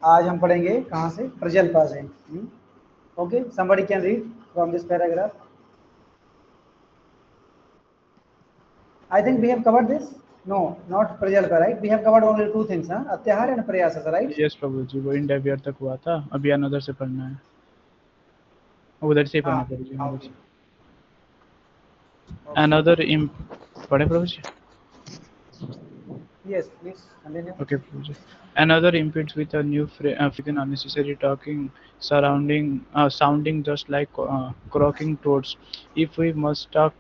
आज हम पढ़ेंगे कहाँ से? प्रजल्पा से. Okay, somebody can read from this paragraph. I think we have covered this. No, not prajalpa, right? We have covered only two things, huh? Atyahar and prayasa, right? Yes Prabhu ji, वो India तक हुआ था, अभी अनदर से पढ़ना है, उधर से ही पढ़ना प्रभु जी, उधर Okay. से अनदर पढ़े प्रभु जी. Yes, please continue. Okay, Prabhu ji. Another impedes with a new phrase and unnecessary talking, sounding just like croaking toads. If we must talk,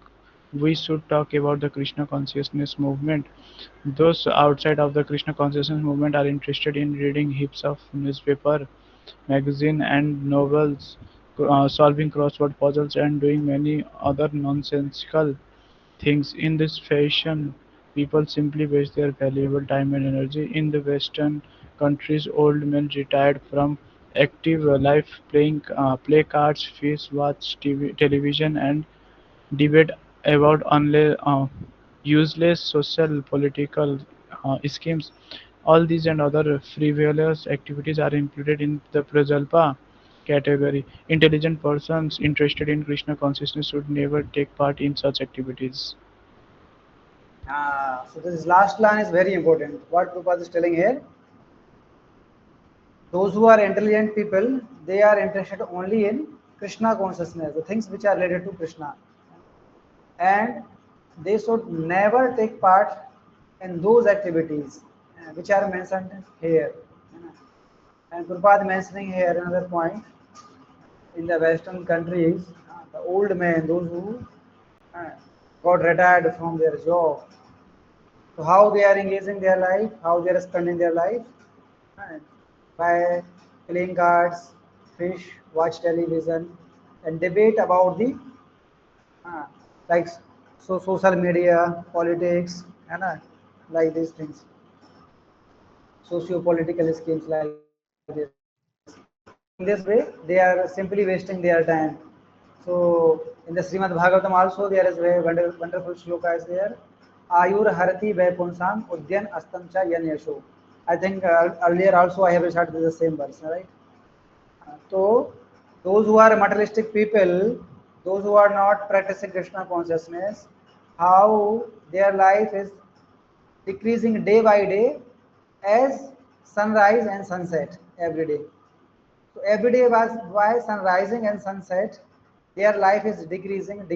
we should talk about the Krishna consciousness movement. Those outside of the Krishna consciousness movement are interested in reading heaps of newspaper, magazine, and novels, solving crossword puzzles, and doing many other nonsensical things. In this fashion, people simply waste their valuable time and energy. In the Western countries, old men retired from active life play cards, fish, watch television, and debate about useless social political schemes. All these and other frivolous activities are included in the Prajalpa category. Intelligent persons interested in Krishna consciousness should never take part in such activities. So this last line is very important. What Prabhupada is telling here, those who are intelligent people, they are interested only in Krishna consciousness, the things which are related to Krishna. And they should never take part in those activities which are mentioned here. And Prabhupada mentioning here another point, in the Western countries, the old men, those who uh, got retired from their job, so how they are engaging their life, how they are spending their life, uh, by playing cards, fish, watch television, and debate about the uh, like social media, politics, and like these things, socio-political schemes like this. In this way, they are simply wasting their time. So in the Srimad Bhagavatam also there is a wonderful shloka is there. Ayur harati vaikuntham udyan astam cha yan yasho. I think earlier also I have recited the same verse, right? So those who are materialistic people, those who are not practicing Krishna consciousness, how their life is decreasing day by day as sunrise and sunset every day. So every day was by sun rising and sunset, their life is decreasing.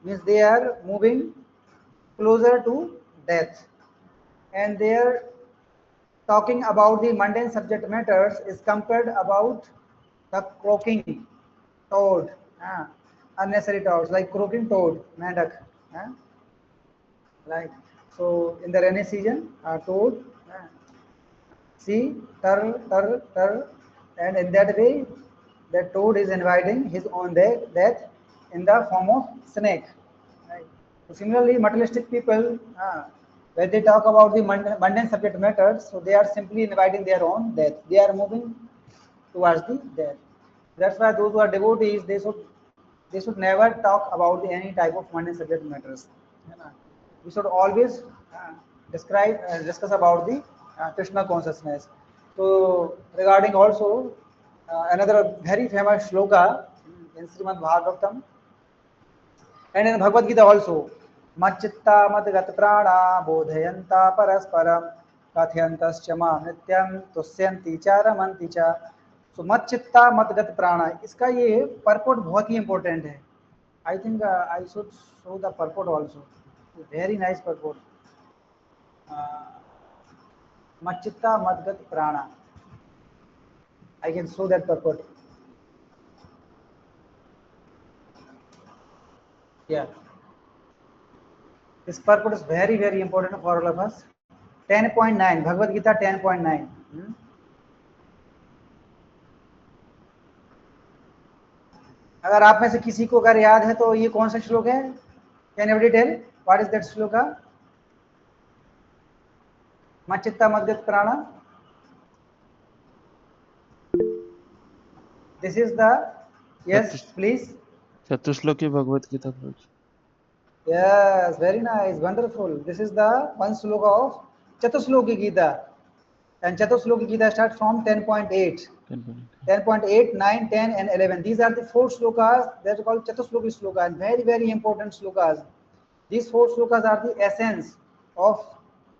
Means they are moving closer to death. And they are talking about the mundane subject matters is compared about the croaking toad, unnecessary toads like croaking toad, mandak. Right. So in the rainy season, toad, see, tar, and in that way, the toad is inviting his own death in the form of snake. Right. So similarly, materialistic people, when they talk about the mundane subject matters, so they are simply inviting their own death. They are moving towards the death. That's why those who are devotees, they should never talk about any type of mundane subject matters. We should always discuss about the Krishna consciousness. So regarding also another very famous shloka in Srimad Bhagavatam and in Bhagavad Gita also, Machitta Madgat Prana Bodhayanta Parasparam Katyantascha Ma Nityam Tusyanti Charamanti Cha. So Machitta Madgat Prana, इसका ये purport बहुत ही important है. I think I should show the purport also. Very nice purport. Machitta Madgat Prana. I can show that purport. Yeah. This purport is very important for all of us. 10.9 Bhagavad Gita 10.9. अगर आप में से किसी को अगर याद है तो ये कौन सा श्लोक है? Can everybody tell what is that shloka? Machitta Madgat Prana. This is the, yes, please. चतुश्लोकी Bhagavad Gita. Yes, very nice, wonderful. This is the one sloka of Chatusloki Gita. And Chatusloki Gita starts from 10.8. 10.8, 9, 10 and 11. These are the 4 slokas that are called Chatusloki slokas, very, very important slokas. These 4 slokas are the essence of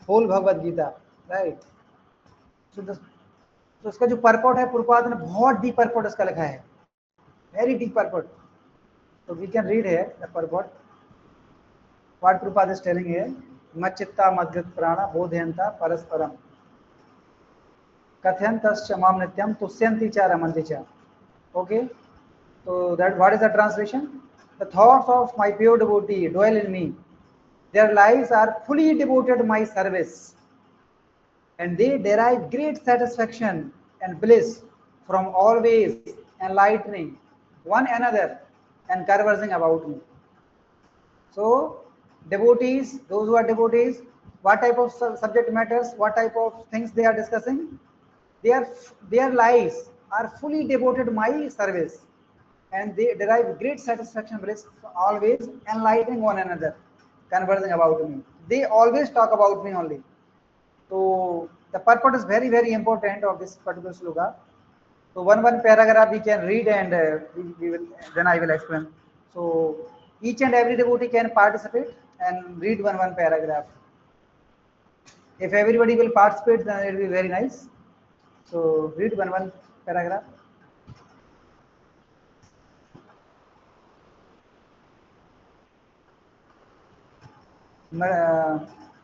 whole Bhagavad Gita, right? So, तो इसका जो purport है प्रभुपाद ने बहुत deep purport इसका लिखा है, very deep purport. So we can read here the purport. What Prabhupada is telling here, Machitta Madgat Prana Bodhyanta Parasparam Kathyantascha Mam Nityam Tusyanti Cha Ramanti Cha. Okay, so that what is the translation? The thoughts of my pure devotee dwell in me. Their lives are fully devoted to my service, and they derive great satisfaction and bliss from always enlightening one another and conversing about me. So, devotees, those who are devotees, what type of subject matters, what type of things they are discussing? Their lives are fully devoted to my service, and they derive great satisfaction, bliss, always enlightening one another, conversing about me. They always talk about me only. So the purport is very, very important of this particular sloka. So one paragraph we can read, and we will, then I will explain. So each and every devotee can participate and read one paragraph. If everybody will participate, then it will be very nice. So read one paragraph.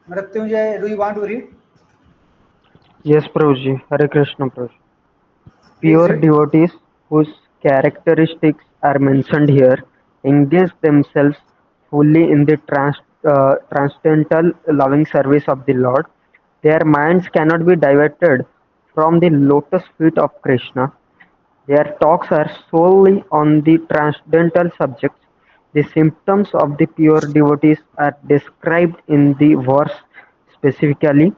Mrityunjay, do you want to read? Yes, Prabhuji. Hare Krishna, Prabhuji. Please Pure read. devotees whose characteristics are mentioned here engage themselves fully in the transcendental loving service of the Lord. Their minds cannot be diverted from the lotus feet of Krishna. Their talks are solely on the transcendental subjects. The symptoms of the pure devotees are described in the verse specifically.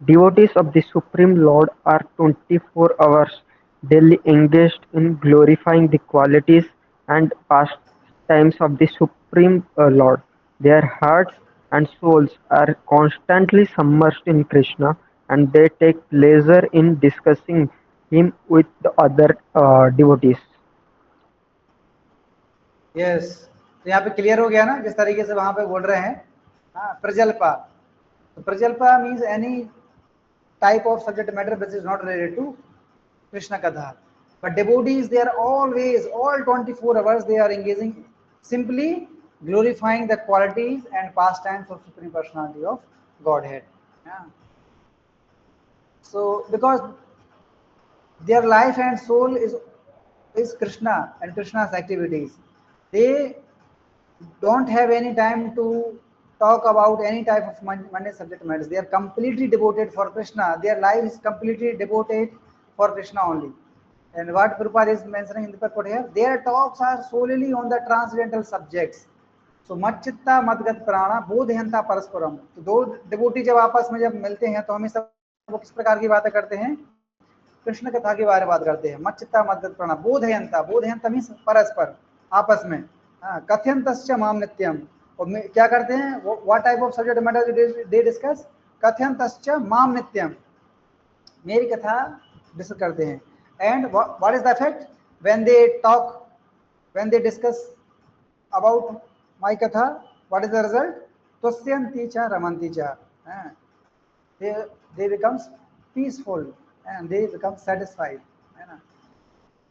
Devotees of the Supreme Lord are 24 hours daily engaged in glorifying the qualities and pastimes of the Supreme Lord. Their hearts and souls are constantly submerged in Krishna, and they take pleasure in discussing him with the other devotees. Yes, तो यहाँ पे clear हो गया ना जिस तरीके से वहां पे बोल रहे हैं. हाँ, प्रजल्पा. तो प्रजल्पा means any type of subject matter which is not related to Krishna Katha. But devotees, they are always, all 24 hours, they are engaging simply glorifying the qualities and pastimes of Supreme Personality of Godhead. Yeah. So, because their life and soul is Krishna and Krishna's activities, they don't have any time to talk about any type of mundane subject matters. They are completely devoted for Krishna. Their life is completely devoted for Krishna only. And what Prabhupada is mentioning in the purport here, their talks are solely on the transcendental subjects. So Machitta Madgat Prana Bodhyanta Parasparam. तो दो devotee जब आपस में जब मिलते हैं तो हमेशा वो किस प्रकार की बातें करते हैं? कृष्ण कथा के बारे में बात करते हैं. मच्चित्ता मद्गत प्रणा बोधयंता. बोधयंता मीन्स परस्पर, आपस में. कथयंतश्च माम नित्यम. और क्या करते हैं? What type of subject matter they discuss? कथयंतश्च माम नित्यम. मेरी कथा डिस्कस करते हैं. And what is the effect when they talk, when they discuss about my katha? What is the result? तुष्यन्ति च रमन्ति च. they becomes peaceful and they become satisfied.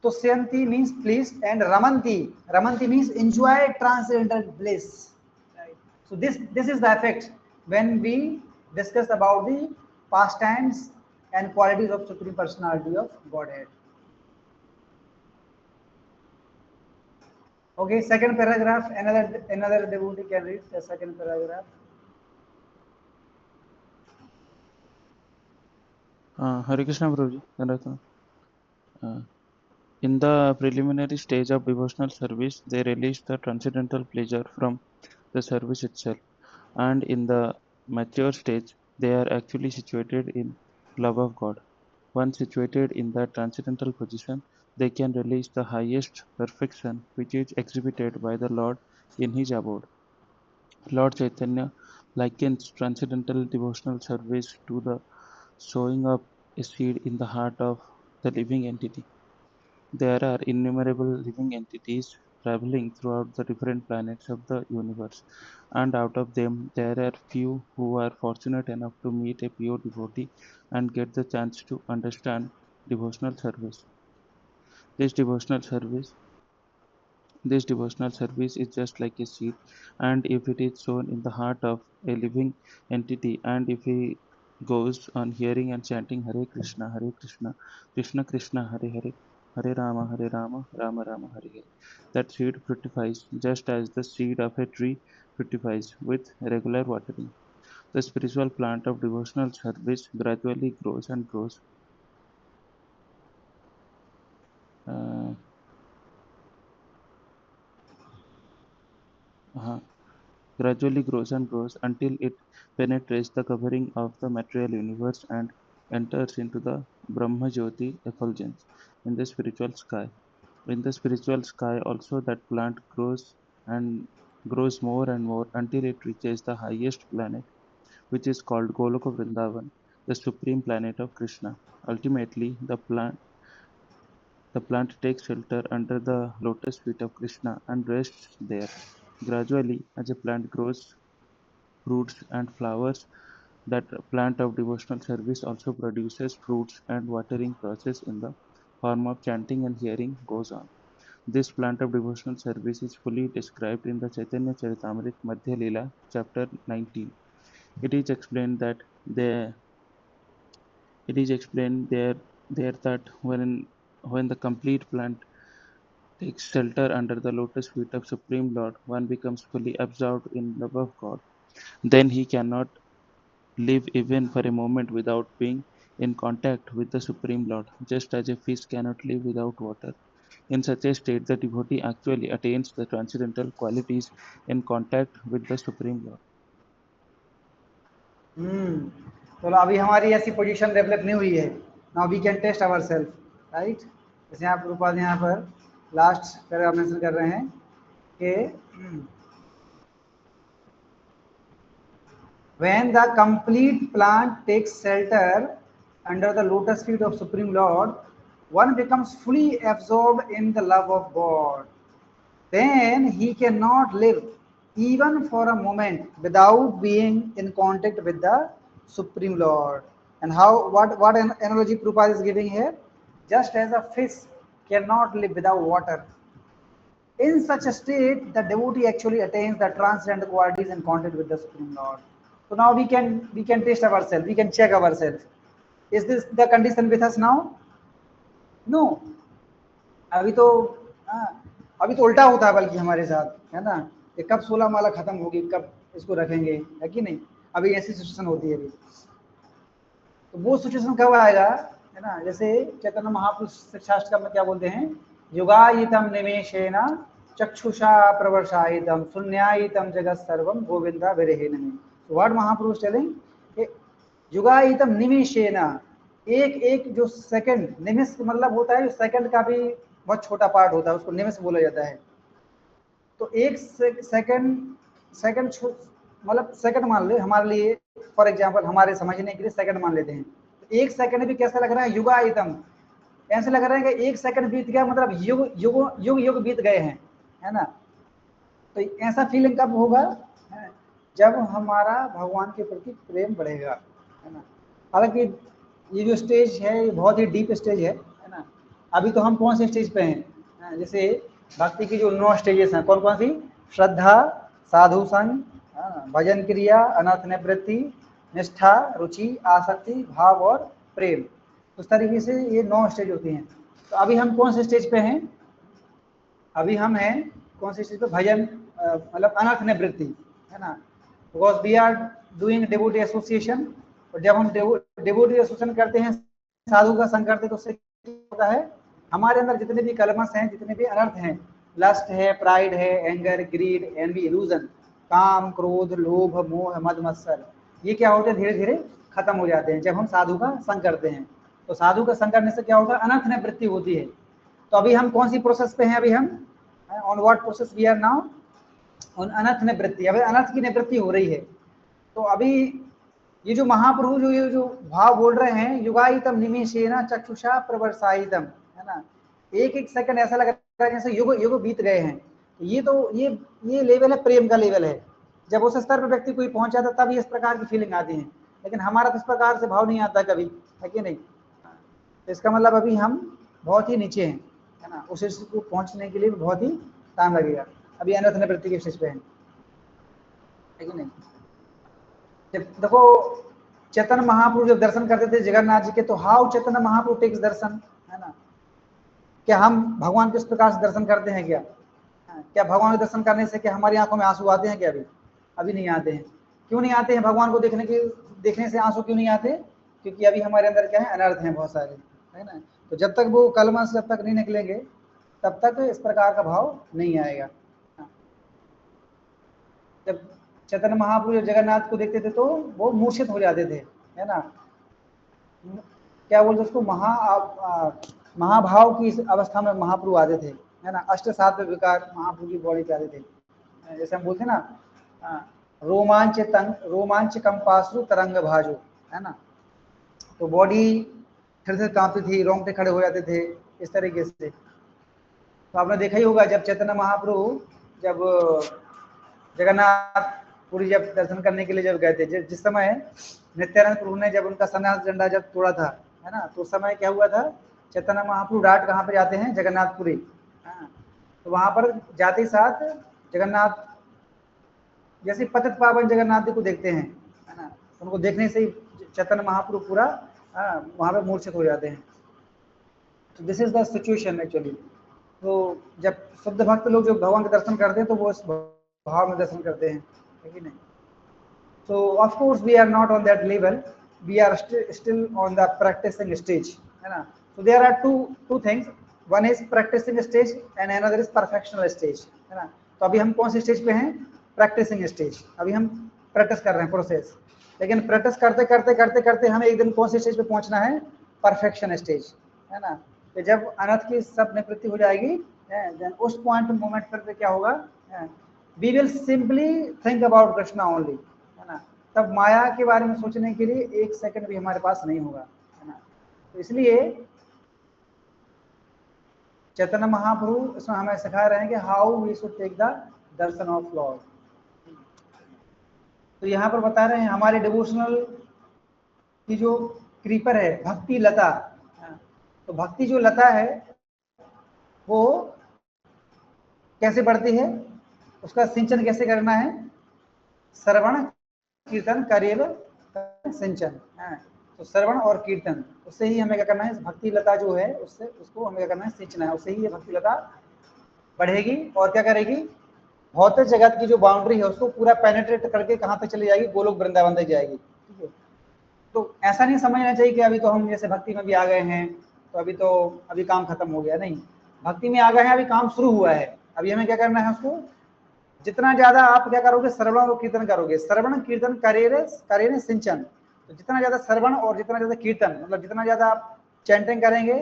Tusyanti means pleased, and Ramanti means enjoy transcendental bliss. Right? So this is the effect when we discuss about the pastimes and qualities of Supreme Personality of Godhead. Okay, second paragraph. Another devotee can read the second paragraph. Hare Krishna Prabhuji. In the preliminary stage of devotional service, they relish the transcendental pleasure from the service itself, and in the mature stage, they are actually situated in love of God. Once situated in that transcendental position, they can relish the highest perfection which is exhibited by the Lord in His abode. Lord Chaitanya likens transcendental devotional service to the sowing of a seed in the heart of the living entity. There are innumerable living entities traveling throughout the different planets of the universe, and out of them, there are few who are fortunate enough to meet a pure devotee and get the chance to understand devotional service. This devotional service This devotional service is just like a seed, and if it is sown in the heart of a living entity, and if he goes on hearing and chanting Hare Krishna, Krishna Krishna, Hare Hare, Hare Rama, Rama Rama, Hare Hare, that seed fructifies just as the seed of a tree fructifies with regular watering. The spiritual plant of devotional service gradually grows and grows. Uh, uh, Gradually grows and grows until it penetrates the covering of the material universe and enters into the Brahma Jyoti effulgence in the spiritual sky. In the spiritual sky also that plant grows and grows more and more until it reaches the highest planet, which is called Goloka Vrindavan, the supreme planet of Krishna. Ultimately, the plant takes shelter under the lotus feet of Krishna and rests there. Gradually, as a plant grows fruits and flowers, that plant of devotional service also produces fruits, and watering process in the form of chanting and hearing goes on. This plant of devotional service is fully described in the Chaitanya Charitamrita Madhya Lila, chapter 19. It is explained that there it is explained there that when the complete plant takes shelter under the lotus feet of Supreme Lord, one becomes fully absorbed in love of God. Then he cannot live even for a moment without being in contact with the Supreme Lord, just as a fish cannot live without water. In such a state, the devotee actually attains the transcendental qualities in contact with the Supreme Lord. तो अभी हमारी ऐसी position develop नहीं हुई है. Now we can test our self, right. जैसे आप रूपाल यहाँ पर लास्ट पैराग्राफ मेंशन कर रहे हैं कि when the complete plant takes shelter under the lotus feet of Supreme Lord, one becomes fully absorbed in the love of God. Then he cannot live even for a moment without being in contact with the Supreme Lord. And what an analogy Prabhupada is giving here? Just as a fish cannot live without water. In such a state, the devotee actually attains the transcendental qualities in contact with the Supreme Lord. So now we can test ourselves, we can check ourselves. Is this the condition with us now? No. अभी तो हाँ, अभी तो उल्टा होता है बल्कि हमारे साथ, है ना. ये कब 16 माला खत्म होगी, कब इसको रखेंगे, है कि नहीं. अभी ऐसी सिचुएशन होती है अभी. तो वो सिचुएशन कब आएगा, है ना. जैसे चैतन्य महापुरुष शास्त्र में क्या बोलते हैं, युगायितम निमेषेण चक्षुषा प्रवर्षायितम शून्यायितम जगत सर्वम गोविंदा विरहिणमे. व्हाट महापुरुष टेलिंग, युगायितम निमेषेण, एक एक जो सेकंड, निमिष मतलब होता है सेकंड का भी बहुत छोटा पार्ट होता है, उसको निमिष बोला जाता है. तो एक सेकंड मतलब सेकंड मान ले हमारे लिए, फॉर एग्जांपल हमारे समझने के लिए सेकंड मान लेते हैं. तो एक सेकंड भी कैसा लग रहा है, युगायितम, ऐसे लग रहा है कि एक सेकंड बीत गया, मतलब युग युग युग युग बीत गए हैं, है ना. तो ऐसा फीलिंग कब होगा, जब हमारा भगवान के प्रति प्रेम बढ़ेगा, है ना. हालांकि ये जो स्टेज है ये बहुत ही डीप स्टेज है ना. अभी तो हम कौन से स्टेज पे हैं, जैसे भक्ति की जो 9 स्टेजेस हैं, कौन कौन सी, श्रद्धा, साधु संग, भजन क्रिया, अनर्थ निवृत्ति, निष्ठा, रुचि, आसक्ति, भाव और प्रेम. उस तरीके से ये 9 स्टेज होती हैं. तो अभी हम कौन से स्टेज पे हैं, अभी हम हैं कौन से स्टेज पे, भजन मतलब अनर्थ निवृत्ति, है ना. Because we are doing devotee association. और जब हम डिवोटी एसोसिएशन करते हैं, साधु का संग करते हैं, तो उससे क्या होता है, हमारे अंदर जितने भी कलमस हैं, जितने भी अनर्थ हैं, लस्ट है, प्राइड है, एंगर, ग्रीड, एनवी, इल्यूजन, काम, क्रोध, लोभ, मोह, मद, मत्सर, ये क्या होते हैं, धीरे धीरे खत्म हो जाते हैं जब हम साधु का संग करते हैं. तो साधु का संग करने से क्या होगा, अनर्थ निवृत्ति होती है. तो अभी हम कौन सी प्रोसेस पे हैं, अभी हम on what process we are now, on अनर्थ निवृत्ति. अभी अनर्थ की निवृत्ति हो रही है. तो अभी ये जो महाप्रभु जो ये जो भाव बोल रहे हैं, युगायितम निमेषेन चक्षुषा प्रवर्सायितम, है ना, एक एक सेकंड ऐसा लग रहा है जैसे युग युग बीत गए हैं। तो ये लेवल है, प्रेम का लेवल है। जब उस स्तर पर व्यक्ति कोई पहुंच जाता तब इस प्रकार की फीलिंग आती है, लेकिन हमारा तो इस प्रकार से भाव नहीं आता कभी, है कि नहीं। तो इसका मतलब अभी हम बहुत ही नीचे हैं, है ना, उस स्थिति को पहुंचने के लिए भी बहुत ही टाइम लगेगा। अभी अनर्थ निवृत्ति के स्टेज पे है कि नहीं। जब देखो चैतन्य महाप्रभु जब दर्शन करते थे जगन्नाथ जी के, तो हाउ चैतन्य महाप्रभु टेक्स दर्शन, है ना। क्या हम भगवान किस प्रकार से दर्शन करते हैं क्या? क्या भगवान के दर्शन करने से क्या हमारी आंखों में आंसू आते हैं क्या? अभी नहीं आते हैं। क्यों नहीं आते हैं? भगवान को देखने से आंसू क्यों नहीं आते? क्योंकि अभी हमारे अंदर क्या है, अनर्थ हैं बहुत सारे, है ना। तो जब तक वो कलमश जब तक नहीं निकलेंगे तब तक इस प्रकार का भाव नहीं आएगा। जब चैतन्य महाप्रभु जगन्नाथ को देखते थे तो वो मूर्छित हो जाते थे, है ना। क्या बोलते उसको, महाभाव की इस अवस्था में महाप्रभु आते थे, है ना। अष्ट सात विकार महाप्रभु की बॉडी पे आते थे। जैसे हम बोलते हैं ना, रोमांच कंपासु तरंग भाजो, है ना। तो बॉडी फिर से कांपती थी, रोंगटे खड़े हो जाते थे इस तरीके से। तो आपने देखा ही होगा जब चैतन्य महाप्रभु जब जगन्नाथपुरी जब दर्शन करने के लिए जब गए थे, जिस समय नित्यानंद प्रभु ने जब उनका सन्यास झंडा जब तोड़ा था, है ना, तो उस समय क्या हुआ था, चैतन्य महाप्रभु डाट कहाँ पे जाते हैं, जगन्नाथपुरी। तो वहां पर जाते ही साथ जगन्नाथ जैसे पतित पावन जगन्नाथ जी को देखते हैं, है ना, उनको देखने से ही चैतन्य महाप्रभु पूरा वहां पे मूर्छित हो जाते हैं। तो this is the situation actually. तो जब शुद्ध भक्त लोग जो भगवान के दर्शन करते हैं तो वो इस भाव में दर्शन करते हैं, है कि नहीं। So of course we are not on that level, we are still on the practicing stage, है ना। So there are two things, one is practicing stage and another is perfectional stage, है ना। तो अभी हम कौन से स्टेज पे हैं, प्रैक्टिसिंग स्टेज। अभी हम प्रैक्टिस कर रहे हैं प्रोसेस, लेकिन प्रैक्टिस करते करते करते करते हमें एक दिन कौन से स्टेज पे पहुंचना है, परफेक्शन स्टेज, है ना। तो जब अनर्थ की सब निवृत्ति हो जाएगी, देन उस पॉइंट मोमेंट पर क्या होगा, we will simply think about Krishna only, है ना। तब माया के बारे में सोचने के लिए एक सेकंड भी हमारे पास नहीं होगा, है ना। तो इसलिए चैतन्य महाप्रभु इसमें हमें सिखा रहे हैं कि how we should take the darshan of Lord. तो यहाँ पर बता रहे हैं हमारे डिवोशनल की जो क्रीपर है, भक्ति लता, तो भक्ति जो लता है वो कैसे बढ़ती है, उसका सिंचन कैसे करना है, श्रवण कीर्तन करेव सिंचन, तो श्रवण और कीर्तन, उससे ही हमें क्या करना है, भक्ति लता जो है उससे उसको हमें क्या करना है, सिंचना है, उससे ही ये भक्ति लता बढ़ेगी। और क्या करेगी, भौतिक जगत की जो बाउंड्री है उसको पूरा पेनिट्रेट करके कहाँ तक चली जाएगी, गोलोक वृंदावन तक जाएगी, ठीक है। तो ऐसा नहीं समझना चाहिए कि अभी तो हम जैसे भक्ति में भी आ गए हैं तो अभी काम खत्म हो गया, नहीं, भक्ति में आ गए हैं, अभी काम शुरू हुआ है। अभी हमें क्या करना है, उसको जितना ज्यादा आप क्या करोगे, श्रवण और कीर्तन करोगे, श्रवण कीर्तन करे सिंचन। तो जितना ज्यादा श्रवण और जितना ज्यादा कीर्तन, मतलब जितना ज्यादा आप चैंटिंग करेंगे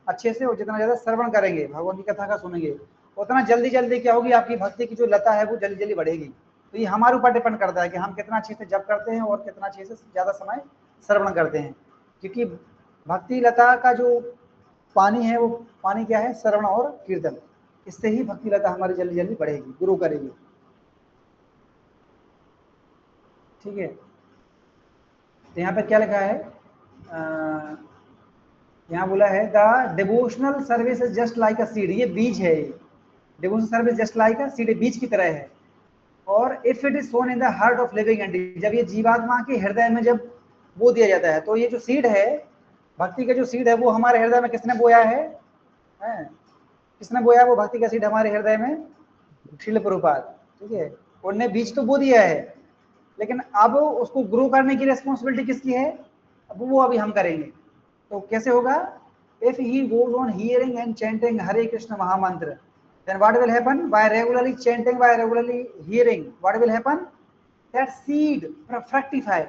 अच्छे से और जितना ज्यादा श्रवण करेंगे, भगवान की कथा का सुनेंगे, उतना जल्दी जल्दी क्या होगी, आपकी भक्ति की जो लता है वो जल्दी जल्दी बढ़ेगी। तो ये हमारे ऊपर डिपेंड करता है कि हम कितना अच्छे से जप करते हैं और कितना अच्छे से ज्यादा समय श्रवण करते हैं। क्योंकि भक्ति लता का जो पानी है वो पानी क्या है, श्रवण और कीर्तन, इससे ही भक्ति लता हमारी जल्दी जल्दी बढ़ेगी, ग्रो करेगी, ठीक है। तो यहाँ पे क्या लिखा है, यहाँ बोला है the devotional service is just like a seed, ये बीज है, devotional service just like a seed, बीज की तरह है। और if it is sown in the heart of living entity, जब ये जीवात्मा के हृदय में जब बो दिया जाता है, तो ये जो सीड है, भक्ति का जो सीड है वो हमारे हृदय में किसने बोया है, किसने बोया वो भक्ति का सीड हमारे हृदय में, श्रील प्रभुपाद, ठीक है। उन्होंने बीज तो बो दिया है, लेकिन अब उसको ग्रो करने की रिस्पॉन्सिबिलिटी किसकी है, अब वो अभी हम करेंगे। तो कैसे होगा, if he goes on hearing and chanting Hare Krishna mahamantra, then what will happen, by regularly chanting, by regularly hearing, what will happen, that seed fructify,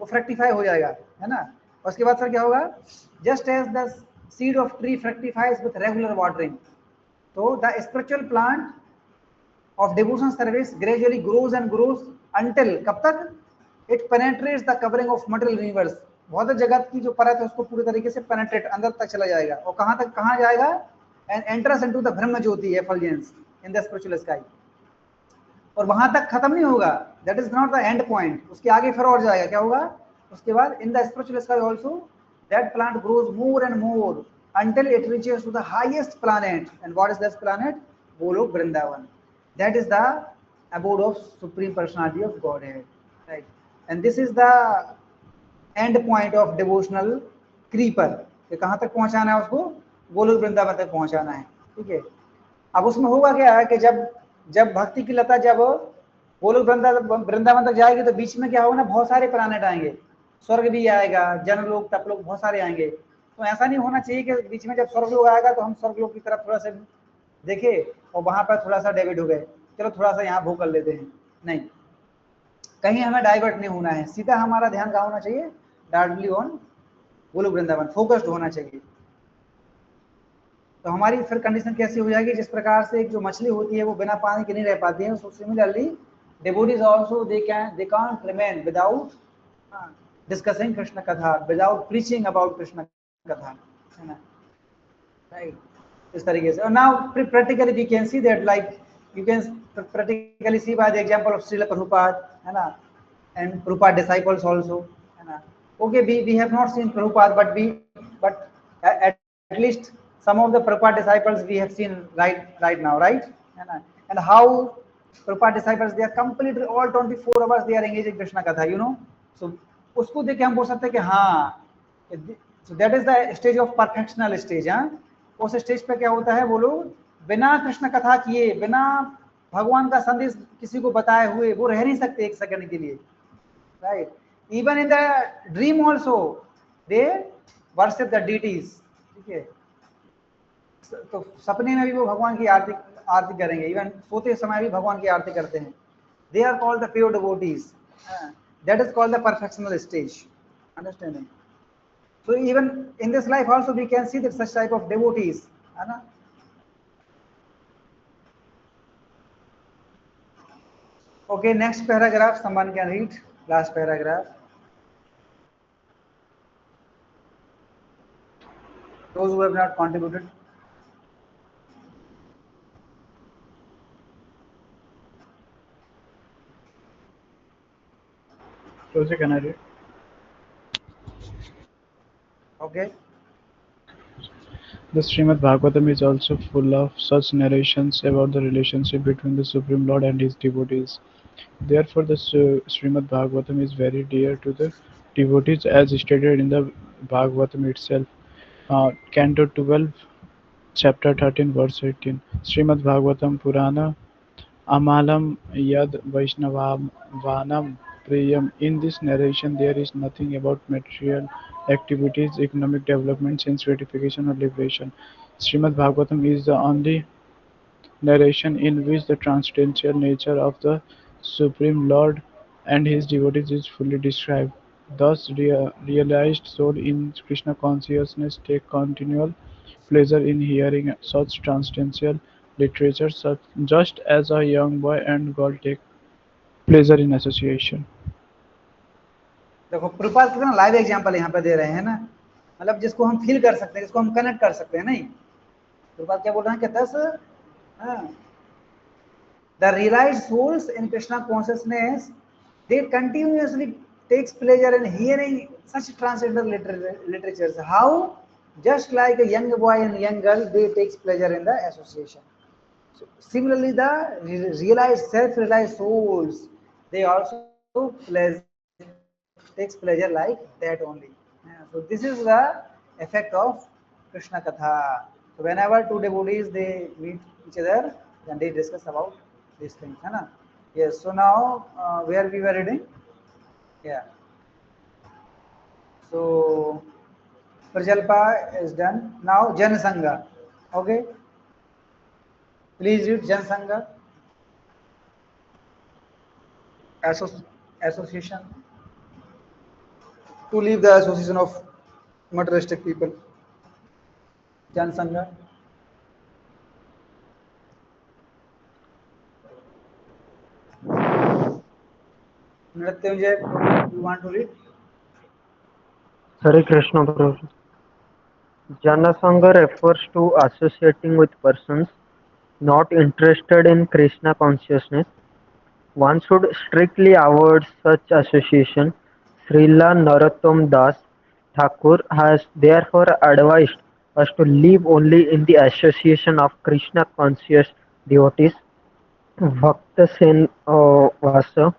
वो fructify हो जाएगा, है ना। उसके बाद सर क्या होगा, just as the seed of tree fructifies with regular watering, तो the spiritual plant of devotion service gradually grows and grows until, कब तक, It penetrates the covering of material universe. भौतिक जगत की जो परत है उसको पूरी तरीके से penetrate अंदर तक चला जाएगा, और कहां तक, कहां जाएगा, and enters into the Brahma Jyoti effulgence in the spiritual sky. और वहां तक खत्म नहीं होगा, that is not the end point, उसके आगे फिर और जाएगा, क्या होगा उसके बाद, in the spiritual sky also that plant grows more and more until it reaches to the highest planet. And what is this planet? Golok Vrindavan. That is the abode of Supreme Personality of Godhead, right? And this is the and point of devotional creeper, कि कहां तक पहुंचाना है उसको, गोलोक वृंदावन तक पहुंचाना है, ठीक है। अब उसमें होगा क्या है कि जब जब भक्ति की लता जब गोलोक वृंदावन तक जाएगी तो बीच में क्या होगा ना, बहुत सारे प्लैनेट आएंगे, स्वर्ग भी आएगा, जनलोक तपलोक बहुत सारे आएंगे। तो ऐसा नहीं होना चाहिए कि बीच में जब स्वर्गलोक आएगा तो हम स्वर्गलोक की तरफ थोड़ा सा देखे और वहां पर थोड़ा सा डेविड हो गए, चलो थोड़ा सा यहाँ भोग कर लेते हैं, नहीं, कहीं हमें डाइवर्ट नहीं होना है, सीधा हमारा ध्यान कहाँ होना चाहिए, directly on Golok Vrindavan, focused होना चाहिए। तो हमारी फिर कंडीशन कैसी हो जाएगी, जिस प्रकार से एक जो मछली होती है वो बिना पानी के नहीं रह पाती है, so similarly devotees also they can't remain without discussing Krishna कथा, विदाउट प्रीचिंग अबाउट कृष्ण कथा, है ना, राइट, इस तरीके से। और now practically we can see that, like you can practically see by the example of Srila Prabhupada, है ना, and Prabhupada disciples also, है ना। Okay, we have not seen Prabhupada, but at least some of the Prabhupada disciples we have seen right now, right, है ना। And how Prabhupada disciples, they are completely all 24 hours they are engaged in Krishna Katha, you know. So उसको देख के हम बोल सकते हैं कि हाँ, so that is the stage of perfectional stage, हाँ। उस स्टेज पे क्या होता है, वो लोग बिना कृष्ण कथा किए, बिना भगवान का संदेश किसी को बताए हुए वो रह नहीं सकते एक सेकंड के लिए, right. Even in the dream also they worship the deities, ठीक है। तो सपने में भी वो भगवान की आरती करेंगे, इवन सोते समय भी भगवान की आरती करते हैं। They are called the pure devotees, that is called the perfectional stage, understanding. So even in this life also we can see that such type of devotees, है ना। Okay, next paragraph, someone can read last paragraph. Those who have not contributed. Jose, can I read? Okay. The Srimad Bhagavatam is also full of such narrations about the relationship between the Supreme Lord and his devotees. Therefore, the Srimad Bhagavatam is very dear to the devotees, as stated in the Bhagavatam itself. Canto 12, Chapter 13, verse 18. Srimad Bhagavatam Purana Amalam Yad Vaishnavanam Priyam. In this narration, there is nothing about material activities, economic development, sense gratification, or liberation. Srimad Bhagavatam is the only narration in which the transcendental nature of the Supreme Lord and his devotees is fully described. Thus, realized soul in Krishna consciousness take continual pleasure in hearing such transcendental literature, just as a young boy and girl take pleasure in association. देखो प्रभुपाद कितना live example यहाँ पे दे रहे हैं ना, मतलब जिसको हम फील कर सकते हैं, जिसको हम कनेक्ट कर सकते हैं। नहीं, प्रभुपाद क्या बोल रहे हैं कि 10 the realized souls in Krishna consciousness, they continuously takes pleasure in hearing such transcendental literatures. How? Just like a young boy and young girl, they takes pleasure in the association. So similarly, the realized, self-realized souls, they also takes pleasure like that only. So this is the effect of Krishna Katha. So whenever two devotees they meet each other, then they discuss about these things, है ना? Yes. So now where we were reading? Yeah. So Prajalpa is done. Now Jan Sangha. Okay. Please read Jan Sangha. Association. To leave the association of materialistic people. Jan Sangha. Mrityunjay Prabhu, you want to read? Hare Krishna Prabhu. Janasanga refers to associating with persons not interested in Krishna consciousness. One should strictly avoid such association. Srila Narottam Das Thakur has therefore advised us to live only in the association of Krishna conscious devotees. Bhakta Sen Vasa.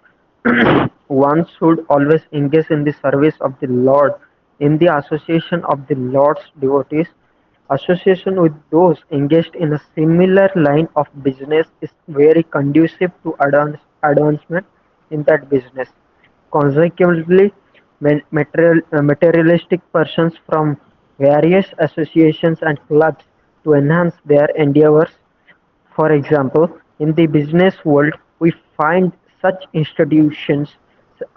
One should always engage in the service of the Lord in the association of the Lord's devotees. Association with those engaged in a similar line of business is very conducive to advancement in that business. Consequently, materialistic persons from various associations and clubs to enhance their endeavors. For example, in the business world, we find such institutions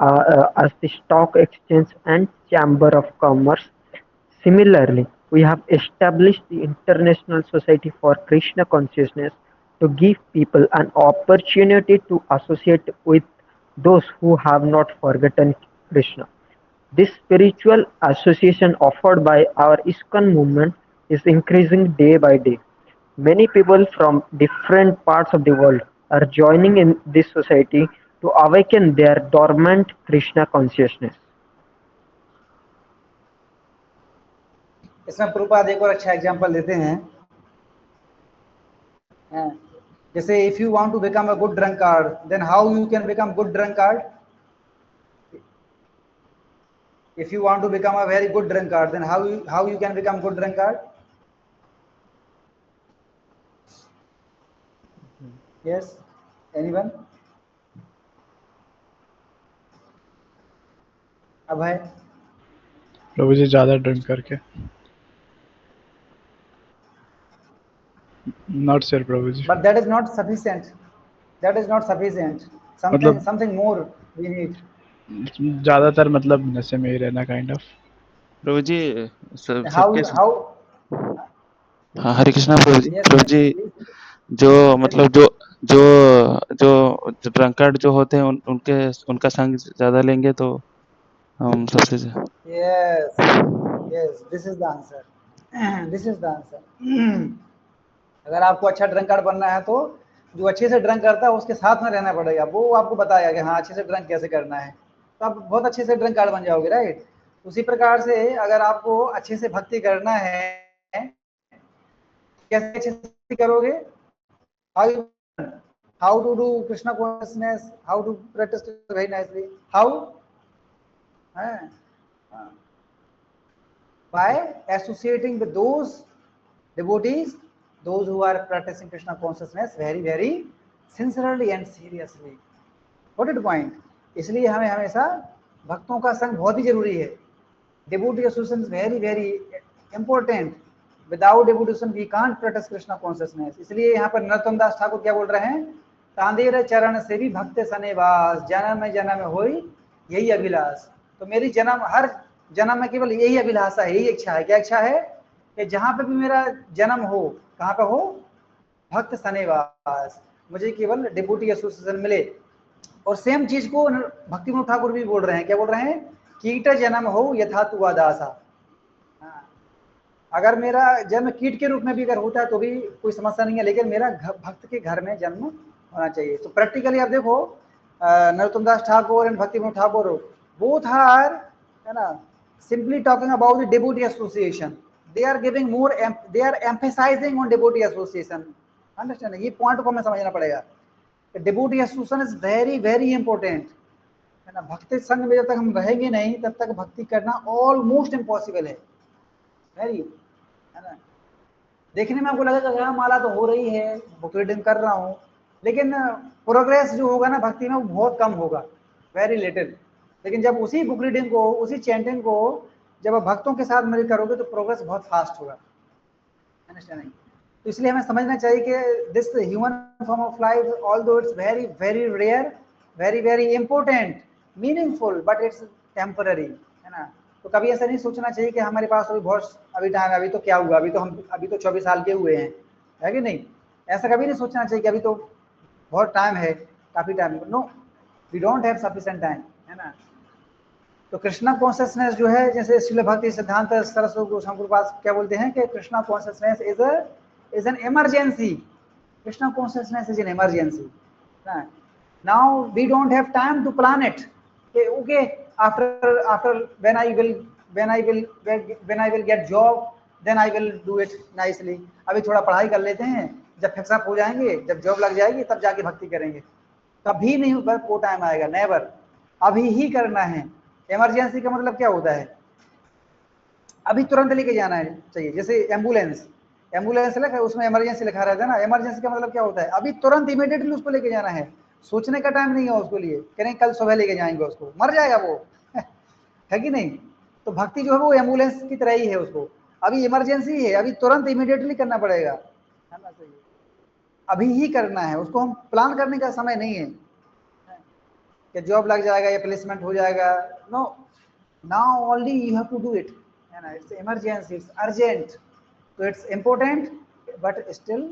as the stock exchange and chamber of commerce. Similarly, we have established the International Society for Krishna Consciousness to give people an opportunity to associate with those who have not forgotten Krishna. This spiritual association offered by our ISKCON movement is increasing day by day. Many people from different parts of the world are joining in this society to awaken their dormant Krishna consciousness. इसमें प्रभुपाद एक और अच्छा example देते हैं, जैसे if you want to become a good drunkard, then how you can become good drunkard? If you want to become a very good drunkard, then how you can become good drunkard? Yes, anyone? अभय? प्रभु जी ज़्यादा drink करके। Not sir Prabhu ji. But that is not sufficient. That is not sufficient. Something more we need. ज़्यादातर मतलब नशे में ही रहना kind of। Prabhu ji How? हाँ, हरे कृष्णा प्रभु जी। Yes, Prabhu ji please. जो मतलब जो ड्रंकार्ड जो होते हैं उनका संग ज्यादा लेंगे तो हम सबसे Yes, this is the answer. This is the answer. अगर आपको अच्छा ड्रंकार्ड बनना है तो जो अच्छे से ड्रंक करता है उसके साथ में रहना पड़ेगा, वो आपको बताएगा कि हाँ अच्छे से ड्रंक कैसे करना है, तो आप बहुत अच्छे से ड्रंकार्ड बन जाओगे, राइट। उसी प्रकार से अगर आपको अच्छे से भक्ति करना है, कैसे अच्छे से करोगे? How to do Krishna consciousness, how to practice very nicely. How? By associating with those devotees, those who are practicing Krishna consciousness very very sincerely and seriously. Got it point? इसलिए हमें हमेशा भक्तों का संग बहुत ही जरूरी है. Devotee association is very very important. Without devotion we can't practice Krishna consciousness. इसलिए यहाँ पर नरोत्तम दास ठाकुर क्या बोल रहे हैं? तांदेर चरण से भी भक्त सनेवास, जन्म में होई यही अभिलाष। तो मेरी हर जन्म में केवल यही अभिलाषा है, यही इच्छा है। क्या इच्छा है? कि जहां पे भी मेरा जन्म हो, कहां पे हो? भक्त सनेवास, मुझे केवल डिवोटी एसोसिएशन मिले। और सेम चीज को भक्ति विनोद ठाकुर भी बोल रहे हैं। क्या बोल रहे हैं? कीट जन्म हो यथा तुआ दासा। अगर मेरा जन्म कीट के रूप में भी अगर होता है तो भी कोई समस्या नहीं है, लेकिन मेरा भक्त के घर में जन्म होना चाहिए। तो प्रैक्टिकली आप देखो, नरोत्तम दास ठाकुर एंड भक्ति विनोद ठाकुर बोथ आर, है ना, simply talking about the devotee association. They are giving more, they are emphasizing on devotee association. Understand? ये पॉइंट को हमें समझना पड़ेगा। devotee association is very very important, है ना। भक्ति संघ में जब तक हम रहेंगे नहीं तब तक भक्ति करना ऑलमोस्ट इम्पॉसिबल है, वेरी, है ना। देखने में आपको लगेगा कि हाँ माला तो हो रही है, बुक रीडिंग कर रहा हूँ, लेकिन प्रोग्रेस जो होगा ना भक्ति में वो बहुत कम होगा, वेरी लिटिल। लेकिन जब उसी बुक रीडिंग को, उसी चैंटिंग को जब आप भक्तों के साथ मिल करोगे तो प्रोग्रेस बहुत फास्ट होगा, अंडरस्टैंडिंग। तो इसलिए हमें समझना चाहिए कि this human form of life, although it's very very rare, very very important, meaningful, but it's temporary, है ना। तो कभी ऐसा नहीं सोचना चाहिए कि हमारे पास अभी बहुत टाइम है, अभी तो क्या हुआ, अभी तो 24 साल के हुए हैं, है कि नहीं। ऐसा कभी नहीं सोचना चाहिए कि अभी तो बहुत टाइम है, काफी time. No, we don't have sufficient time, है ना। तो कृष्णा कॉन्शियसनेस जो है, जैसे श्रील भक्ति सिद्धांत सरस्वती गोस्वामी कृपा क्या बोलते हैं कि Krishna consciousness is an emergency. Krishna consciousness is an emergency. Now we don't have time to plan it. Okay, after when I will get job, then I will do it nicely। अभी थोड़ा पढ़ाई कर लेते हैं, जब फिक्सअप हो जाएंगे, जब जॉब लग जाएगी तब जाके भक्ति करेंगे। कभी नहीं वो टाइम आएगा, नेवर। अभी ही करना है। इमरजेंसी का मतलब क्या होता है? अभी तुरंत लेके जाना है चाहिए। जैसे एम्बुलेंस लिखा है, उसमें इमरजेंसी लिखा रहता है ना। इमरजेंसी का मतलब क्या होता है? अभी तुरंत इमीडिएटली उसको लेके जाना है, सोचने का टाइम नहीं है उसको लिए, करें कल सुबह लेके जाएंगे उसको, मर जाएगा वो है कि नहीं। तो भक्ति जो है वो एम्बुलेंस की तरह ही है, उसको अभी इमरजेंसी है, अभी तुरंत इमीडिएटली करना पड़ेगा, है ना। चाहिए अभी ही करना है, उसको हम प्लान करने का समय नहीं है कि जॉब लग जाएगा या प्लेसमेंट हो जाएगा। No, now only you have to do it, है ना। It's emergency, it's urgent. तो it's important but still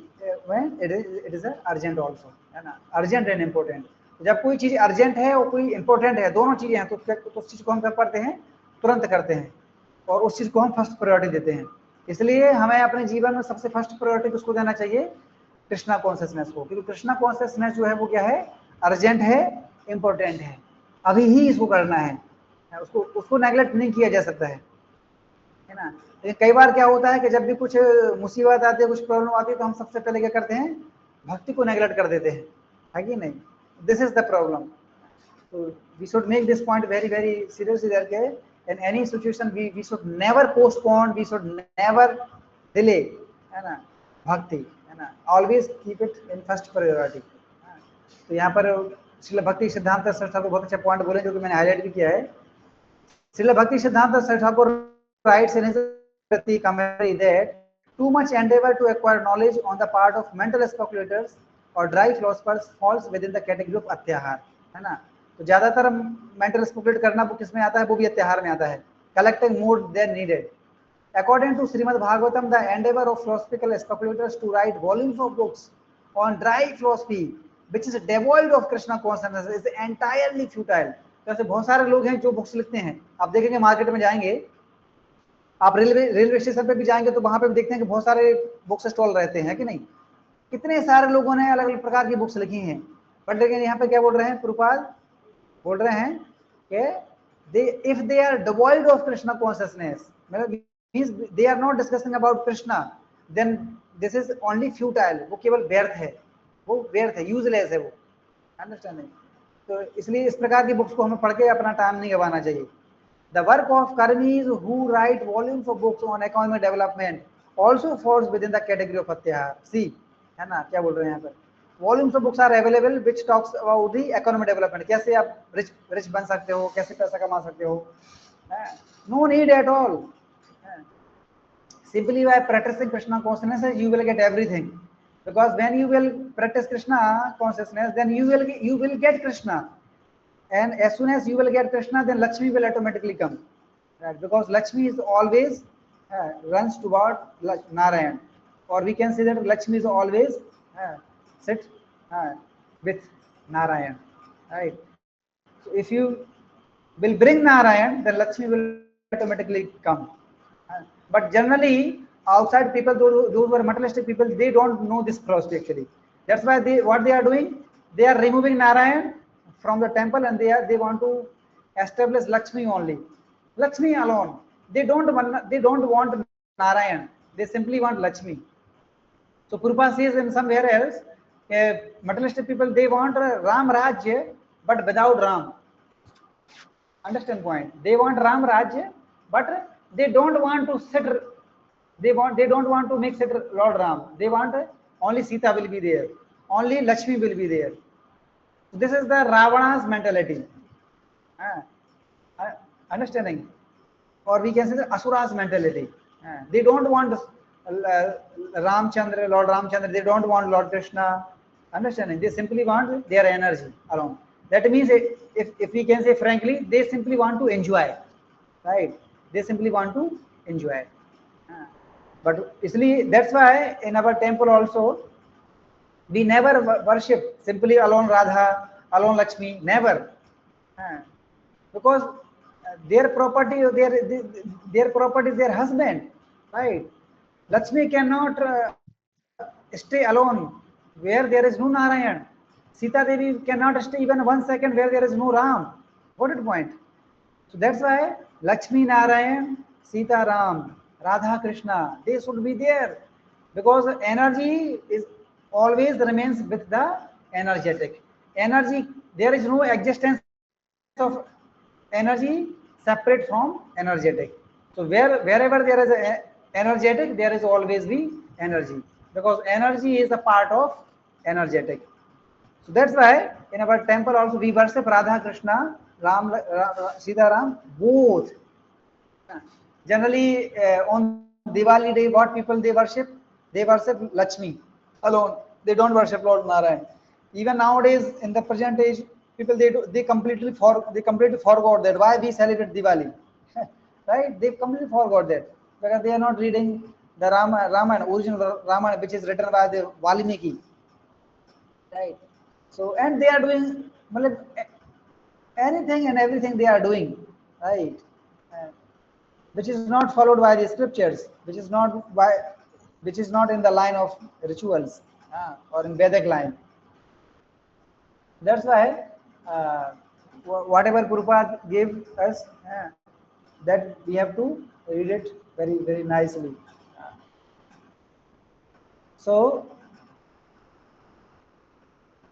when it is urgent also, है ना। Urgent and important. जब कोई चीज़ अर्जेंट है और कोई इंपॉर्टेंट है, दोनों चीज़ें हैं, तो उस चीज़ को हम क्या करते हैं? तुरंत करते हैं, और उस चीज़ को हम फर्स्ट प्रायोरिटी देते हैं। इसलिए हमें अपने जीवन में सबसे फर्स्ट प्रायोरिटी किसको देना चाहिए? कृष्णा कॉन्शियसनेस को। क्योंकि कृष्णा कॉन्शियसनेस जो है वो क्या है? अर्जेंट है, इंपॉर्टेंट है, अभी ही इसको करना है, उसको नेगलेक्ट नहीं किया जा सकता है ना। लेकिन कई बार क्या होता है कि जब भी कुछ मुसीबत आती है, कुछ प्रॉब्लम आती है, तो हम सबसे पहले क्या करते हैं? भक्ति को नेगलेक्ट कर देते हैं, है कि नहीं। This is the problem. तो we should make this point very very seriously करके, in any situation we should never postpone, we should never delay, है ना, भक्ति, है ना। Always keep it in first priority. तो यहाँ पर श्रील भक्ति सिद्धांत सरस्वती ठाकुर बहुत अच्छा पॉइंट बोले, जो कि मैंने हाईलाइट भी किया है। श्रील भक्ति सिद्धांत Saraswati Thakur writes in his commentary that too much endeavor to acquire knowledge on the part of mental speculators or dry philosophers falls within the category of अत्याहार, है ना। तो ज्यादातर मेंटल स्पेकुलेट करना वो किस में आता है? वो भी अत्याहार में आता है। Collecting more than needed. According to Srimad Bhagavatam, the endeavor of philosophical speculators to write volumes of books on dry philosophy, which is devoid of Krishna consciousness, is entirely futile। जैसे बहुत सारे लोग हैं जो बुक्स लिखते हैं, आप देखेंगे मार्केट में जाएंगे, आप रेलवे स्टेशन पे भी जाएंगे तो वहां पे भी देखते हैं कि बहुत सारे बुक्स स्टॉल रहते हैं, कि नहीं। कितने सारे लोगों ने अलग अलग प्रकार की बुक्स लिखी हैं, बट लेकिन यहाँ पे क्या बोल रहे हैं? प्रभुपाद बोल रहे हैं कि if they are devoid of Krishna consciousness, मतलब means they are not discussing about Krishna, then this is only futile। वो केवल व्यर्थ है, वो व्यर्थ है, यूजलेस है वो, अंडरस्टैंडिंग। तो इसलिए इस प्रकार की बुक्स को हमें पढ़ के अपना टाइम नहीं गवाना चाहिए। The work of karmis who write volumes of books on economic development also falls within the category of अत्याहार। See, है ना, क्या बोल रहे हैं यहाँ पर? Volumes of books are available which talks about the economic development, कैसे आप रिच बन सकते हो, कैसे पैसा कमा सकते हो। No need at all। Simply by practicing Krishna consciousness, you will get everything. Because when you will practice Krishna consciousness, then you will get Krishna. And as soon as you will get Krishna, then Lakshmi will automatically come, right? Because Lakshmi is always runs toward Narayan, or we can say that Lakshmi is always sit with Narayan, right? So if you will bring Narayan, then Lakshmi will automatically come. But generally, outside people, those who are materialistic people, they don't know this philosophy actually. That's why what they are doing, they are removing Narayan from the temple, and they want to establish Lakshmi only, Lakshmi alone. They don't want Narayan. They simply want Lakshmi. So Prabhupada says in somewhere else, materialistic people, they want Ram Rajya but without Ram. Understand point? They want Ram Rajya, but they don't want to sit. They don't want to make sit Lord Ram. They want only Sita will be there, only Lakshmi will be there. This is the Ravana's mentality. Understanding? Or we can say the Asura's mentality. They don't want Ramchandra, Lord Ramchandra. They don't want Lord Krishna. Understanding? They simply want their energy alone. That means, if we can say frankly, they simply want to enjoy, right? They simply want to enjoy. But isliye, that's why in our temple also, we never worship simply alone Radha, alone Lakshmi, never. Because their property, their property is their husband, right? Lakshmi cannot stay alone where there is no Narayan. Sita Devi cannot stay even 1 second where there is no Ram. What is the point? So that's why Lakshmi Narayan, Sita Ram, Radha Krishna, they should be there, because energy is always remains with the energetic. Energy, there is no existence of energy separate from energetic. So wherever there is a energetic, there is always be energy, because energy is a part of energetic. So that's why in our temple also we worship Radha Krishna, Sita Ram, both. Generally on Diwali day, what people they worship Lakshmi alone. They don't worship Lord Narayan. Even nowadays, in the present age, people they completely forgot that why we celebrate Diwali, right? They completely forgot that, because they are not reading the Ramayana, original Ramayana, which is written by the Valmiki, right? So and they are doing well, anything and everything they are doing, right? Uh, which is not followed by the scriptures, which is not in the line of rituals, or in Vedic line. That's why whatever Prabhupada gave us, that we have to read it very, very nicely. So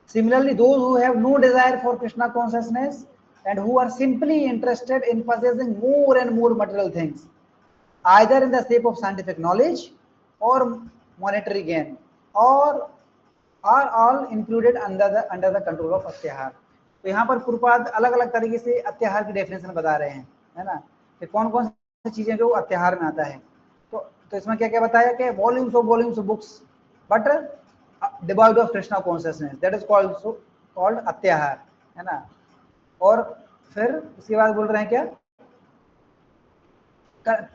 similarly, those who have no desire for Krishna consciousness and who are simply interested in possessing more and more material things, either in the shape of scientific knowledge or monetary gain, or are all included under the control of अत्याहार. तो यहाँ पर पुरपाद अलग अलग तरीके से अत्याहार की definition बता रहे हैं, है ना, कि कौन कौन सी चीजें जो अत्याहार में आता है. तो इसमें क्या क्या बताया कि volumes of books but divide of Krishna consciousness, that is called atyahar, है ना. और फिर उसके बाद बोल रहे हैं क्या,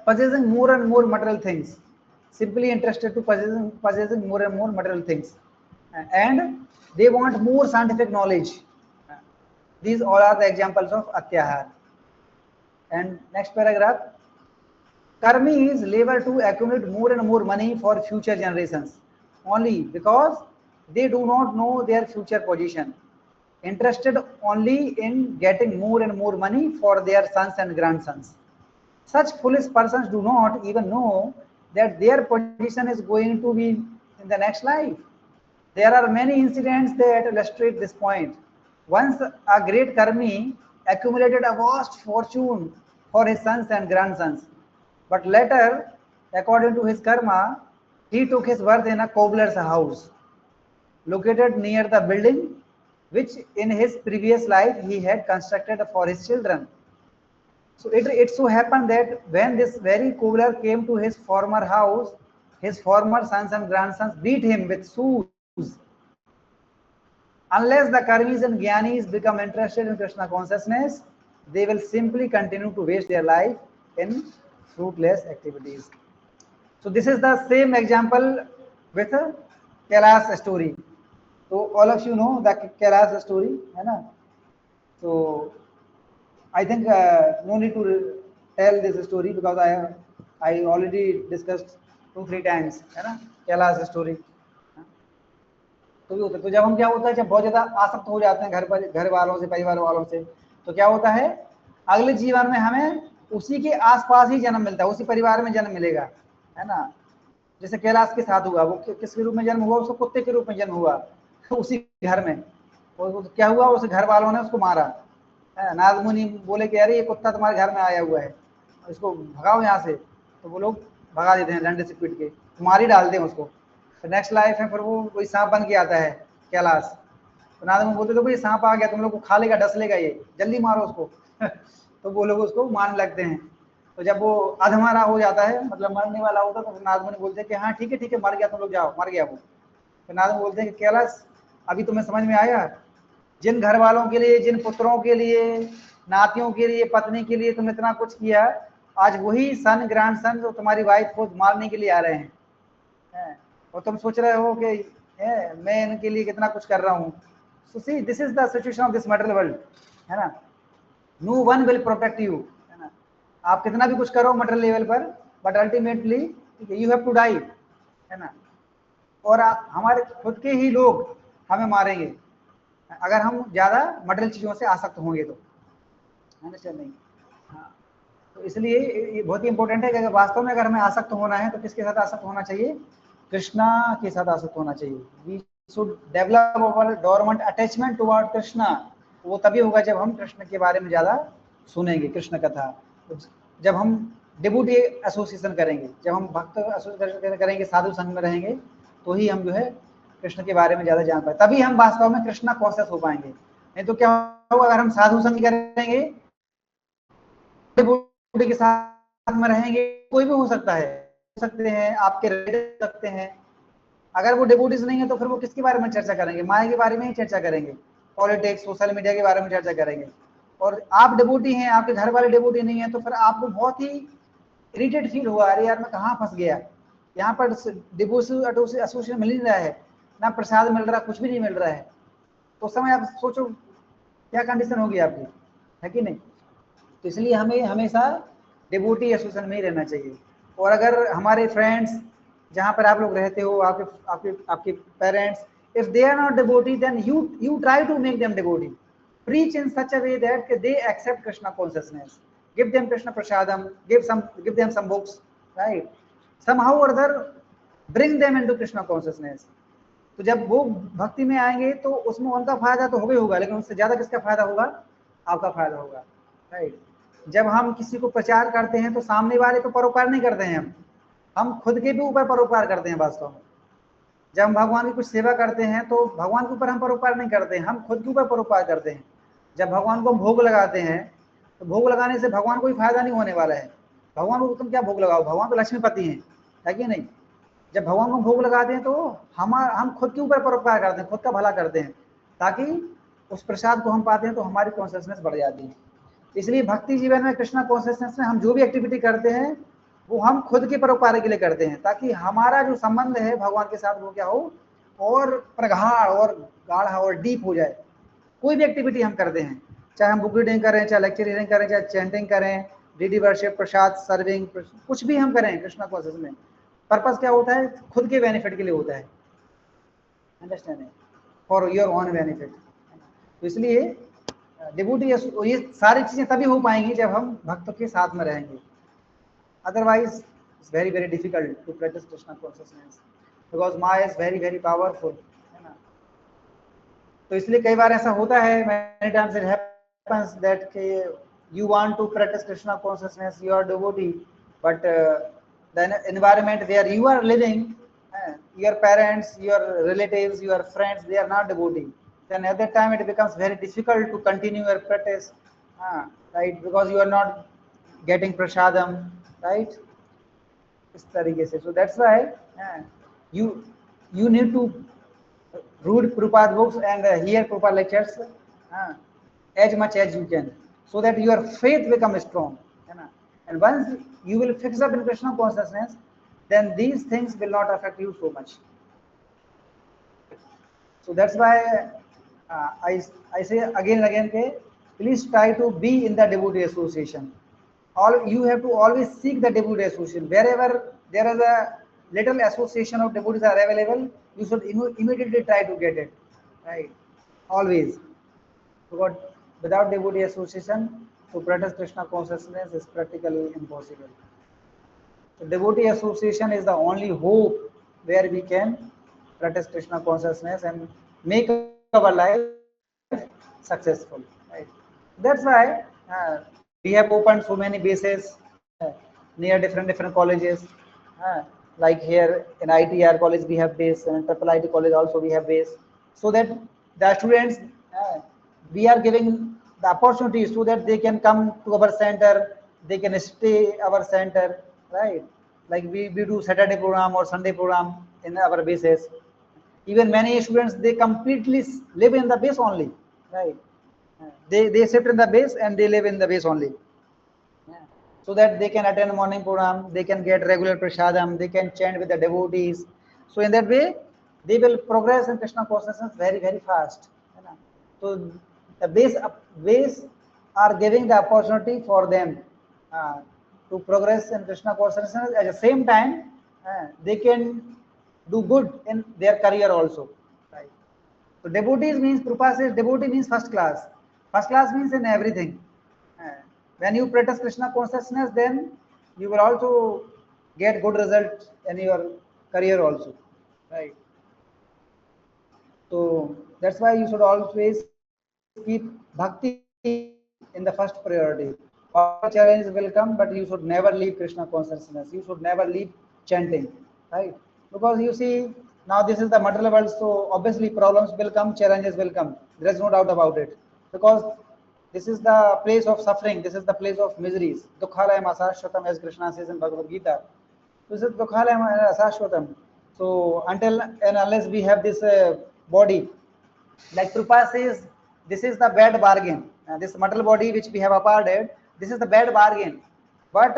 possessing more and more material things, simply interested to possessing more and more material things, and they want more scientific knowledge. These all are the examples of atyahar. And next paragraph, karmi is labor to accumulate more and more money for future generations only because they do not know their future position, interested only in getting more and more money for their sons and grandsons. Such foolish persons do not even know that their position is going to be in the next life. There are many incidents that illustrate this point. Once a great karmi accumulated a vast fortune for his sons and grandsons, but later, according to his karma, he took his birth in a cobbler's house located near the building which in his previous life he had constructed for his children. So it so happened that when this very cobbler came to his former house, his former sons and grandsons beat him with shoes. Unless the karmis and jnanis become interested in Krishna consciousness, they will simply continue to waste their life in fruitless activities. So this is the same example with Kailash story. So all of you know the Kailash story, है ना? So I think no need to tell this story because I already discussed 2-3 times, है ना, Kailash story. तो भी होता है. तो जब हम क्या होता है, जब बहुत ज्यादा आसक्त हो जाते हैं घर वालों से, परिवार वालों से, तो क्या होता है, अगले जीवन में हमें उसी के आसपास ही जन्म मिलता है, उसी परिवार में जन्म मिलेगा, है ना. जैसे कैलाश के साथ हुआ, वो किसके रूप में जन्म हुआ, उसको कुत्ते के रूप में जन्म हुआ उसी घर में. और क्या हुआ, उस घर वालों ने उसको मारा. नारद मुनि बोले कि अरे ये कुत्ता तुम्हारे घर में आया हुआ है, इसको भगाओ यहाँ से. तो वो लोग भगा देते हैं डंडे से पीट के, मार ही डालते हैं उसको. तो नेक्स्ट लाइफ में फिर वो कोई सांप बन के आता है कैलाश. तो नारद मुनि बोलते तो भाई सांप आ गया, तुम लोग को खा लेगा, डस लेगा, ये जल्दी मारो उसको. तो वो लोग उसको मारने लगते हैं. तो जब वो अधमरा हो जाता है, मतलब मरने वाला होता है, तो नारद मुनि बोलते हैं कि हाँ ठीक है मर गया, तुम लोग जाओ, मर गया वो. तो नारद मुनि बोलते हैं कि कैलाश अभी तुम्हें समझ में आया, जिन घर वालों के लिए, जिन पुत्रों के लिए, नातियों के लिए, पत्नी के लिए तुमने इतना कुछ किया, आज वही सन ग्रैंड सन जो तुम्हारी वाइफ को मारने के लिए आ रहे हैं. और तुम सोच रहे हो कि मैं इनके लिए कितना कुछ कर रहा हूँ. So see, this is the situation of this material world, है ना. No one will protect you, है ना. आप कितना भी कुछ करो मटेरियल लेवल पर, but ultimately you have to die, है ना. और हमारे खुद के ही लोग हमें मारेंगे अगर हम ज़्यादा मटेरियल चीज़ों से आसक्त होंगे तो, अंडरस्टैंड नहीं. हाँ, तो इसलिए ये बहुत ही इंपॉर्टेंट है कि अगर वास्तव में अगर हमें आसक्त होना है तो किसके साथ आसक्त होना चाहिए? कृष्णा के साथ आसक्त होना चाहिए. We should develop our dormant attachment toward Krishna. वो तभी होगा जब हम कृष्ण के बारे में ज़्यादा सुनेंगे, कृष्ण कथा. जब हम डिवोटी एसोसिएशन करेंगे, जब हम भक्त एसोसिएशन करेंगे, साधु संग में रहेंगे, तो ही हम जो है कृष्ण के बारे में ज़्यादा जान पाए. तभी हम वास्तव में कृष्णा कॉन्शियस हो पाएंगे. नहीं तो क्या होगा, अगर हम साधु संग करेंगे, डिवोटी के साथ में रहेंगे, कोई भी हो सकता है, सकते हैं आपके रिलेटिव सकते हैं. अगर वो डिवोटीज नहीं है तो फिर वो किसके बारे में चर्चा करेंगे? माया के बारे में ही चर्चा करेंगे, पॉलिटिक्स, सोशल मीडिया के बारे में चर्चा करेंगे. और आप डिवोटी हैं, आपके घर वाले डिवोटी नहीं है, तो फिर आपको बहुत ही इरिटेट फील हुआ, अरे यार मैं कहाँ फंस गया, यहाँ पर डिवोटी एसोसिएशन मिल नहीं रहा है, ना प्रसाद मिल रहा, कुछ भी नहीं मिल रहा है. तो उस समय आप सोचो क्या कंडीशन होगी आपकी, है कि नहीं. तो इसलिए हमें हमेशा डिवोटी एसोसिएशन में ही रहना चाहिए. और अगर हमारे फ्रेंड्स, जहाँ पर आप लोग रहते हो, आपके आपके आपके parents, if they are not devotee, then you try to make them devotee. Preach in such a way that they accept Krishna consciousness. Give them Krishna prasadam, give them some books, right? Somehow or other bring them into Krishna consciousness. तो जब वो भक्ति में आएंगे तो उसमें उनका फायदा तो होगा, लेकिन उससे ज्यादा किसका फायदा होगा? आपका फायदा होगा, राइट. जब हम किसी को प्रचार करते हैं तो सामने वाले को परोपकार नहीं करते हैं, हम खुद के भी ऊपर परोपकार करते हैं वास्तव में. जब हम भगवान की कुछ सेवा करते हैं तो भगवान के ऊपर हम परोपकार नहीं करते हैं, हम खुद के ऊपर परोपकार करते हैं. जब भगवान को भोग लगाते हैं तो भोग लगाने से भगवान को भी फायदा नहीं होने वाला है. भगवान को तुम क्या भोग लगाओ, भगवान तो लक्ष्मीपति हैं, है कि नहीं. जब भगवान को भोग लगाते हैं तो हम खुद के ऊपर परोपकार करते हैं, खुद का भला करते हैं, ताकि उस प्रसाद को हम पाते हैं तो हमारी कॉन्शियसनेस बढ़ जाती है. इसलिए भक्ति जीवन में, कृष्णा कॉन्शियसनेस में हम जो भी एक्टिविटी करते हैं वो हम खुद के परोपकार के लिए करते हैं, ताकि हमारा जो संबंध है भगवान के साथ वो क्या हो, और प्रगाढ़ और गाढ़ा और डीप हो जाए. कोई भी एक्टिविटी हम करते हैं, चाहे हम बुक रीडिंग करें, चाहे लेक्चर रीडिंग करें, चाहे चैंटिंग करें, डीडी वर्शिप, प्रसाद सर्विंग, कुछ भी हम करें कृष्णा कॉन्शियस में, पर्पस क्या होता है? खुद के बेनिफिट के लिए होता है, understanding, for your own benefit. तो इसलिए डिवोटी ये सारी चीजें तभी हो पाएंगी जब हम भक्तों के साथ में रहेंगे. Otherwise, it's very very difficult to practice Krishna consciousness because Maya is very very powerful, है ना. तो इसलिए कई बार ऐसा होता है, many times it happens that you want to practice Krishna consciousness, you are devotee, but the environment where you are living, your parents, your relatives, your friends, they are not devotee. Then at that time it becomes very difficult to continue your practice, right? Because you are not getting prasadam, right? इस तरीके से. So that's why you need to read Prabhupada books and hear Prabhupada lectures as much as you can, so that your faith becomes strong, है ना. And once you will fix up in Krishna consciousness, then these things will not affect you so much. So that's why I say again and again, please try to be in the devotee association. You have to always seek the devotee association. Wherever there is a little association of devotees are available, you should immediately try to get it, right? Always, because without devotee association to practice Krishna consciousness is practically impossible. So devotee association is the only hope where we can practice Krishna consciousness and make our life successful, right? That's why we have opened so many bases near different colleges, like here in ITR college we have base, and Triple IT college also we have base, so that the students, we are giving the opportunity so that they can come to our center, they can stay our center, right? Like we do Saturday program or Sunday program in our bases. Even many students, they completely live in the base only, right? They sit in the base and they live in the base only, so that they can attend morning program, they can get regular prasadam, they can chant with the devotees. So in that way, they will progress in Krishna consciousness very very fast. So the base are giving the opportunity for them to progress in Krishna consciousness. At the same time, they can do good in their career also. Right. So devotees means, Prabhupada says devotee means first class. First class means in everything. Uh, when you practice Krishna consciousness, then you will also get good result in your career also. Right. So that's why you should always keep bhakti in the first priority. Whatever challenge will come, but you should never leave Krishna consciousness. You should never leave chanting, right? Because you see, now this is the material world, so obviously problems will come, challenges will come. There is no doubt about it. Because this is the place of suffering, this is the place of miseries. Dukhalayam asashvatam, as Krishna says in Bhagavad Gita. This is dukhalayam asashvatam. So until and unless we have this body, like Krupa says, this is the bad bargain. This material body which we have acquired, this is the bad bargain. But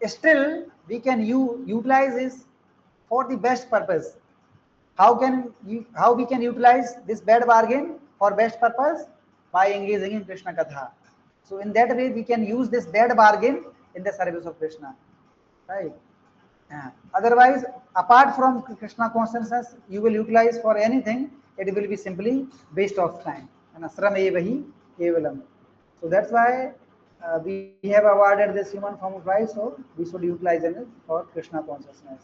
still, we can utilize this for the best purpose. How we can utilize this bad bargain for best purpose? By engaging in Krishna Katha. So in that way, we can use this bad bargain in the service of Krishna. Right? Otherwise, apart from Krishna consciousness, you will utilize for anything, it will be simply waste of time. And asram evahi kevalam. So that's why we have awarded this human form of life, so we should utilize it for Krishna consciousness.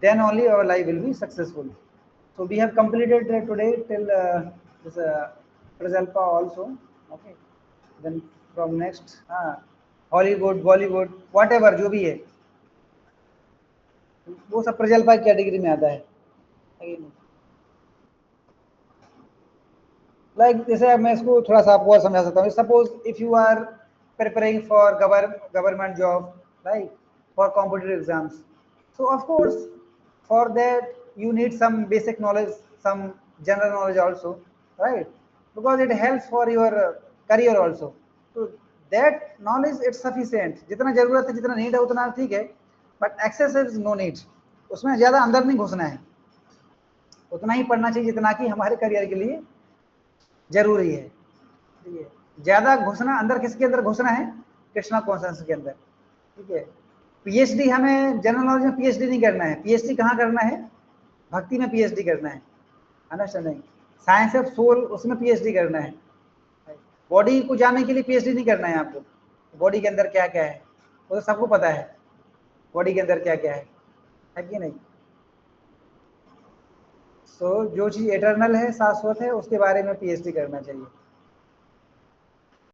Then only our life will be successful. So we have completed today till this Prajalpa also. Okay. Then from next, Hollywood, Bollywood, whatever जो भी है, वो सब प्रजल्पा की category में आता है. Like जैसे मैं इसको थोड़ा सा आपको और समझा सकता हूँ. Suppose if you are preparing for government job, like for competitive exams, so of course for that you need some basic knowledge, some general knowledge also, right? Because it helps for your career also. So that knowledge it's sufficient. जितना जरूरत है, जितना need है उतना ठीक है, but excess is no need. उसमें ज्यादा अंदर नहीं घुसना है, उतना ही पढ़ना चाहिए जितना कि हमारे करियर के लिए जरूरी है. ठीक है, ज्यादा घुसना अंदर किसके अंदर घुसना है? कृष्णा कॉन्शियसनेस के अंदर. ठीक है, पीएचडी हमें जनरल नॉलेज में पीएचडी नहीं करना है. पीएचडी कहाँ करना है? भक्ति में पीएचडी करना है. अंडरस्टैंडिंग साइंस ऑफ सोल, उसमें पीएचडी करना है. बॉडी को जानने के लिए पीएचडी नहीं करना है आपको. बॉडी के अंदर क्या क्या है वो तो सबको पता है. बॉडी के अंदर क्या क्या है कि नहीं? सो जो चीज एटर्नल है, शाश्वत है, उसके बारे में पीएचडी करना चाहिए.